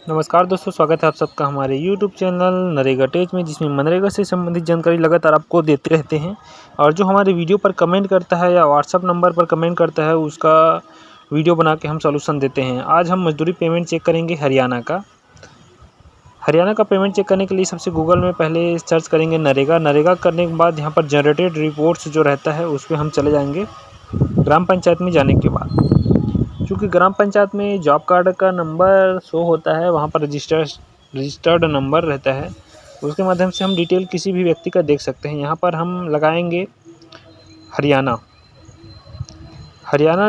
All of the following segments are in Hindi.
नमस्कार दोस्तों, स्वागत है आप सबका हमारे YouTube चैनल नरेगा टेक में, जिसमें मनरेगा से संबंधित जानकारी लगातार आपको देते रहते हैं। और जो हमारे वीडियो पर कमेंट करता है या व्हाट्सअप नंबर पर कमेंट करता है, उसका वीडियो बना के हम सॉल्यूशन देते हैं। आज हम मजदूरी पेमेंट चेक करेंगे हरियाणा का। हरियाणा का पेमेंट चेक करने के लिए सबसे गूगल में पहले सर्च करेंगे नरेगा करने के बाद यहाँ पर जनरेटेड रिपोर्ट्स जो रहता है उस पर हम चले जाएँगे ग्राम पंचायत में जाने के बाद। चूँकि ग्राम पंचायत में जॉब कार्ड का नंबर शो होता है, वहाँ पर रजिस्टर्ड नंबर रहता है, उसके माध्यम से हम डिटेल किसी भी व्यक्ति का देख सकते हैं। यहाँ पर हम लगाएंगे हरियाणा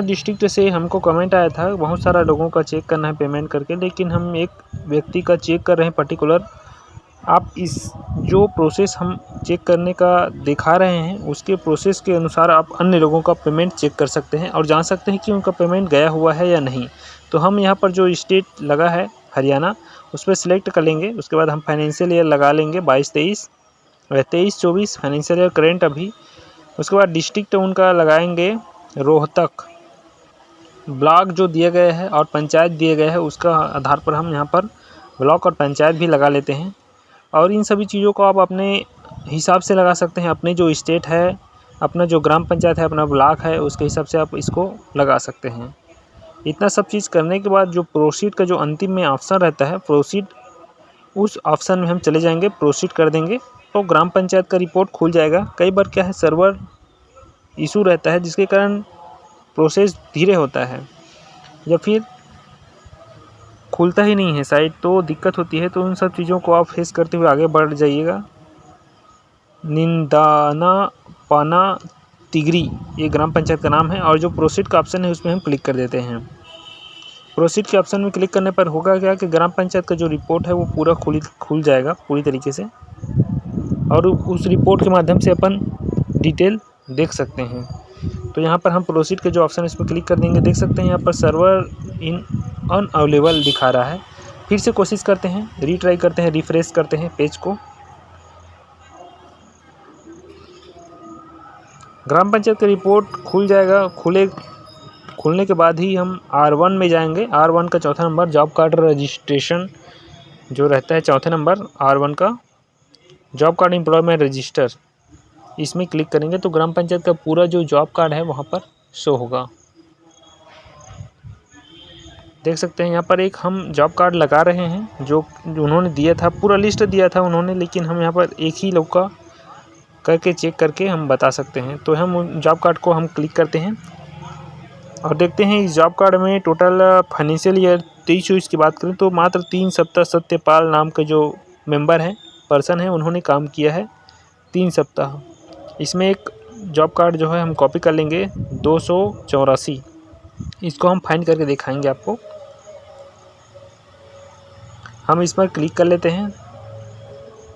डिस्ट्रिक्ट से हमको कमेंट आया था, बहुत सारा लोगों का चेक करना है पेमेंट करके, लेकिन हम एक व्यक्ति का चेक कर रहे हैं पर्टिकुलर। आप इस जो प्रोसेस हम चेक करने का दिखा रहे हैं, उसके प्रोसेस के अनुसार आप अन्य लोगों का पेमेंट चेक कर सकते हैं और जान सकते हैं कि उनका पेमेंट गया हुआ है या नहीं। तो हम यहाँ पर जो स्टेट लगा है हरियाणा, उस पर सिलेक्ट कर लेंगे। उसके बाद हम फाइनेंशियल ईयर लगा लेंगे 22-23 या 23-24 फाइनेंशियल ईयर करेंट अभी। उसके बाद डिस्ट्रिक्ट उनका लगाएंगे रोहतक। ब्लॉक जो दिए गए हैं और पंचायत दिए गए हैं, उसका आधार पर हम यहाँ पर ब्लॉक और पंचायत भी लगा लेते हैं। और इन सभी चीज़ों को आप अपने हिसाब से लगा सकते हैं। अपने जो स्टेट है, अपना जो ग्राम पंचायत है, अपना ब्लॉक है, उसके हिसाब से आप इसको लगा सकते हैं। इतना सब चीज़ करने के बाद जो प्रोसीड का जो अंतिम में ऑप्शन रहता है, प्रोसीड, उस ऑप्शन में हम चले जाएंगे, प्रोसीड कर देंगे तो ग्राम पंचायत का रिपोर्ट खुल जाएगा। कई बार क्या है, सर्वर इशू रहता है, जिसके कारण प्रोसेस धीरे होता है या फिर खुलता ही नहीं है साइट, तो दिक्कत होती है। तो उन सब चीज़ों को आप फेस करते हुए आगे बढ़ जाइएगा। निंदाना पाना तिगरी, ये ग्राम पंचायत का नाम है। और जो प्रोसीड का ऑप्शन है उसमें हम क्लिक कर देते हैं। प्रोसीड के ऑप्शन में क्लिक करने पर होगा क्या कि ग्राम पंचायत का जो रिपोर्ट है वो पूरा खुल जाएगा पूरी तरीके से, और उस रिपोर्ट के माध्यम से अपन डिटेल देख सकते हैं। तो यहाँ पर हम प्रोसीड के जो ऑप्शन है इस पर क्लिक कर देंगे। देख सकते हैं यहाँ पर सर्वर इन अनअवेलेबल दिखा रहा है। फिर से कोशिश करते हैं, रीट्राई करते हैं, रिफ्रेश करते हैं पेज को। ग्राम पंचायत का रिपोर्ट खुल जाएगा। खुलने के बाद ही हम R1 में जाएंगे। R1 का चौथा नंबर जॉब कार्ड रजिस्ट्रेशन जो रहता है, चौथे नंबर R1 का जॉब कार्ड एम्प्लॉयमेंट रजिस्टर, इसमें क्लिक करेंगे तो ग्राम पंचायत का पूरा जो जॉब कार्ड है वहाँ पर शो होगा। देख सकते हैं यहाँ पर एक हम जॉब कार्ड लगा रहे हैं, जो उन्होंने दिया था, पूरा लिस्ट दिया था उन्होंने, लेकिन हम यहाँ पर एक ही लोग का करके चेक करके हम बता सकते हैं। तो हम जॉब कार्ड को हम क्लिक करते हैं और देखते हैं इस जॉब कार्ड में टोटल फाइनेंशियल ईयर 23-24 की बात करें तो मात्र 3 सप्ताह सत्यपाल नाम के जो मेंबर हैं, पर्सन है, उन्होंने काम किया है 3 सप्ताह। इसमें एक जॉब कार्ड जो है हम कॉपी कर लेंगे 284, इसको हम फाइंड करके दिखाएंगे आपको। हम इस पर क्लिक कर लेते हैं।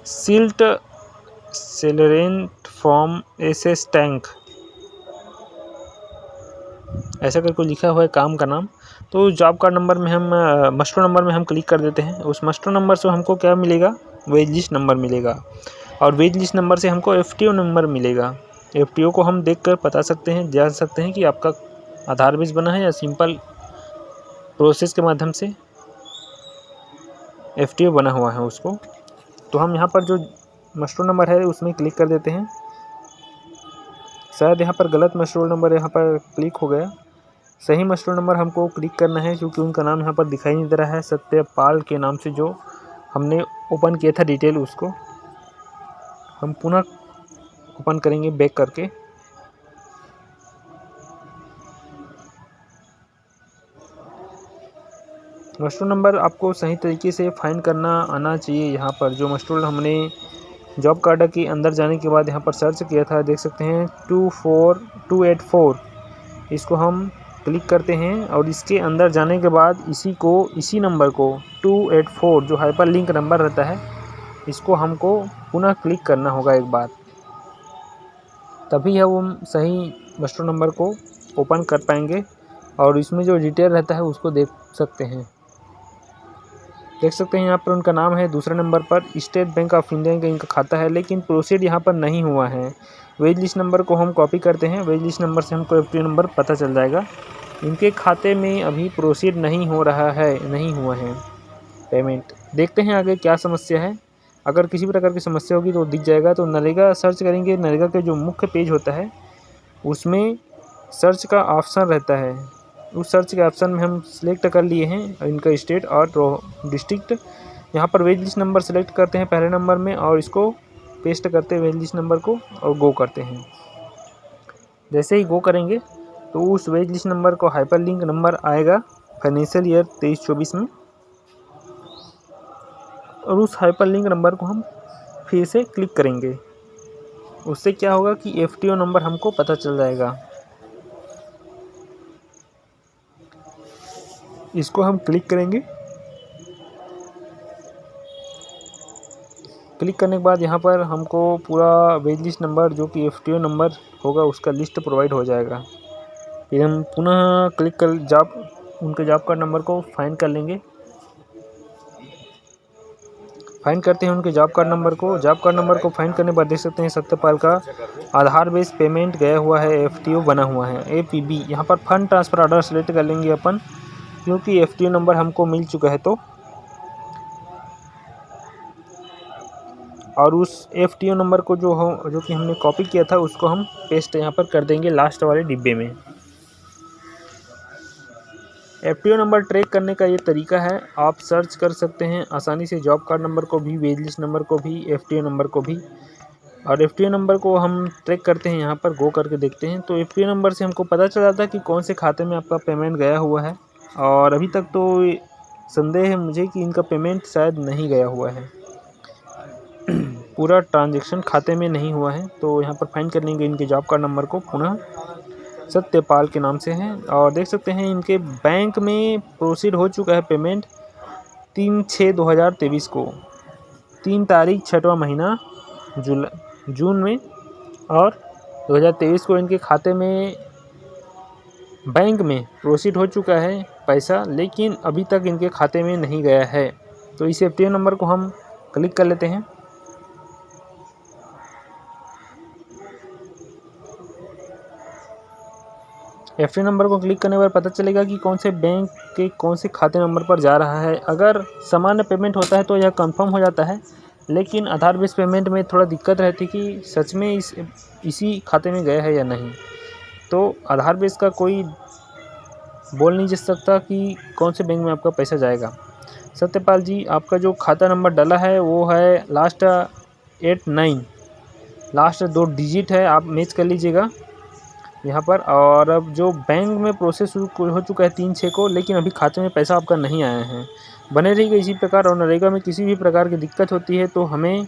सिल्ट सेलरेंट फ्रॉम एसएस टैंक, ऐसा करके लिखा हुआ है काम का नाम। तो जॉब कार्ड नंबर में हम मस्टर नंबर में हम क्लिक कर देते हैं। उस मस्टर नंबर से हमको क्या मिलेगा, वेज लिस्ट नंबर मिलेगा, और वेज लिस्ट नंबर से हमको एफटीओ नंबर मिलेगा। एफटीओ को हम देखकर बता सकते हैं, जान सकते हैं कि आपका आधार बेस बना है या सिंपल प्रोसेस के माध्यम से एफटीओ बना हुआ है उसको। तो हम यहाँ पर जो मस्टर नंबर है उसमें क्लिक कर देते हैं। शायद यहाँ पर गलत मस्टर नंबर यहाँ पर क्लिक हो गया। सही मस्टर नंबर हमको क्लिक करना है, क्योंकि उनका नाम यहाँ पर दिखाई नहीं दे रहा है, सत्यपाल के नाम से जो हमने ओपन किया था डिटेल, उसको हम पुनः ओपन करेंगे बैक करके। मस्टर नंबर आपको सही तरीके से फाइंड करना आना चाहिए। यहाँ पर जो मस्टर हमने जॉब कार्ड के अंदर जाने के बाद यहाँ पर सर्च किया था, देख सकते हैं 24284, इसको हम क्लिक करते हैं और इसके अंदर जाने के बाद इसी नंबर को 284 जो हाइपर लिंक नंबर रहता है, इसको हमको पुनः क्लिक करना होगा एक बार, तभी हम सही मस्टर नंबर को ओपन कर पाएंगे और इसमें जो डिटेल रहता है उसको देख सकते हैं। देख सकते हैं यहाँ पर उनका नाम है, दूसरे नंबर पर स्टेट बैंक ऑफ इंडिया का इनका खाता है, लेकिन प्रोसीड यहाँ पर नहीं हुआ है। वेज लिस्ट नंबर को हम कॉपी करते हैं, वेज लिस्ट नंबर से हमको एफटीओ नंबर पता चल जाएगा। इनके खाते में अभी प्रोसीड नहीं हुआ है। पेमेंट। देखते हैं आगे क्या समस्या है। अगर किसी प्रकार की समस्या होगी तो दिख जाएगा। तो नरेगा सर्च करेंगे, नरेगा के जो मुख्य पेज होता है उसमें सर्च का ऑप्शन रहता है। उस सर्च के ऑप्शन में हम सिलेक्ट कर लिए हैं इनका स्टेट और डिस्ट्रिक्ट। यहाँ पर वेज लिस्ट नंबर सेलेक्ट करते हैं पहले नंबर में और इसको पेस्ट करते हैं वेज लिस्ट नंबर को और गो करते हैं। जैसे ही गो करेंगे तो उस वेज लिस्ट नंबर को हाइपरलिंक नंबर आएगा फाइनेंशियल ईयर 23-24 में, और उस हाइपरलिंक नंबर को हम फिर से क्लिक करेंगे। उससे क्या होगा कि FTO नंबर हमको पता चल जाएगा। इसको हम क्लिक करेंगे। क्लिक करने के बाद यहाँ पर हमको पूरा वेज लिस्ट नंबर जो कि FTO नंबर होगा उसका लिस्ट प्रोवाइड हो जाएगा। फिर हम पुनः क्लिक कर उनके जॉब कार्ड नंबर को फाइंड कर लेंगे। फाइंड करते हैं उनके जॉब कार्ड नंबर को। जॉब कार्ड नंबर को फाइंड करने के बाद देख सकते हैं सत्यपाल का आधार बेस पेमेंट गया हुआ है, FTO बना हुआ है APB। यहाँ पर फंड ट्रांसफ़र ऑर्डर सेलेक्ट कर लेंगे अपन, क्योंकि FTO नंबर हमको मिल चुका है तो। और उस FTO नंबर को जो कि हमने कॉपी किया था उसको हम पेस्ट यहाँ पर कर देंगे लास्ट वाले डिब्बे में। FTO नंबर ट्रैक करने का ये तरीका है। आप सर्च कर सकते हैं आसानी से जॉब कार्ड नंबर को भी, वेज लिस्ट नंबर को भी, FTO नंबर को भी। और FTO नंबर को हम ट्रैक करते हैं, यहाँ पर गो करके देखते हैं तो FTO नंबर से हमको पता चल जाता है कि कौन से खाते में आपका पेमेंट गया हुआ है। और अभी तक तो संदेह है मुझे कि इनका पेमेंट शायद नहीं गया हुआ है, पूरा ट्रांजैक्शन खाते में नहीं हुआ है। तो यहाँ पर फाइंड कर लेंगे इनके जॉब कार्ड नंबर को, पुनः सत्यपाल के नाम से है। और देख सकते हैं इनके बैंक में प्रोसीड हो चुका है पेमेंट 3/6/2023 को, 3 तारीख 6वां महीना जून में, और 2023 को इनके खाते में बैंक में प्रोसीड हो चुका है पैसा, लेकिन अभी तक इनके खाते में नहीं गया है। तो इस FTO नंबर को हम क्लिक कर लेते हैं। FTO नंबर को क्लिक करने पर पता चलेगा कि कौन से बैंक के कौन से खाते नंबर पर जा रहा है। अगर सामान्य पेमेंट होता है तो यह कंफर्म हो जाता है, लेकिन आधार बेस पेमेंट में थोड़ा दिक्कत रहती कि सच में इसी खाते में गया है या नहीं। तो आधार बेस का कोई बोल नहीं जा सकता कि कौन से बैंक में आपका पैसा जाएगा। सत्यपाल जी, आपका जो खाता नंबर डाला है वो है लास्ट 89, लास्ट 2 डिजिट है, आप मैच कर लीजिएगा यहाँ पर। और अब जो बैंक में प्रोसेस हो चुका है 3/6 को, लेकिन अभी खाते में पैसा आपका नहीं आया है। बने रहिएगा इसी प्रकार। और नरेगा में किसी भी प्रकार की दिक्कत होती है तो हमें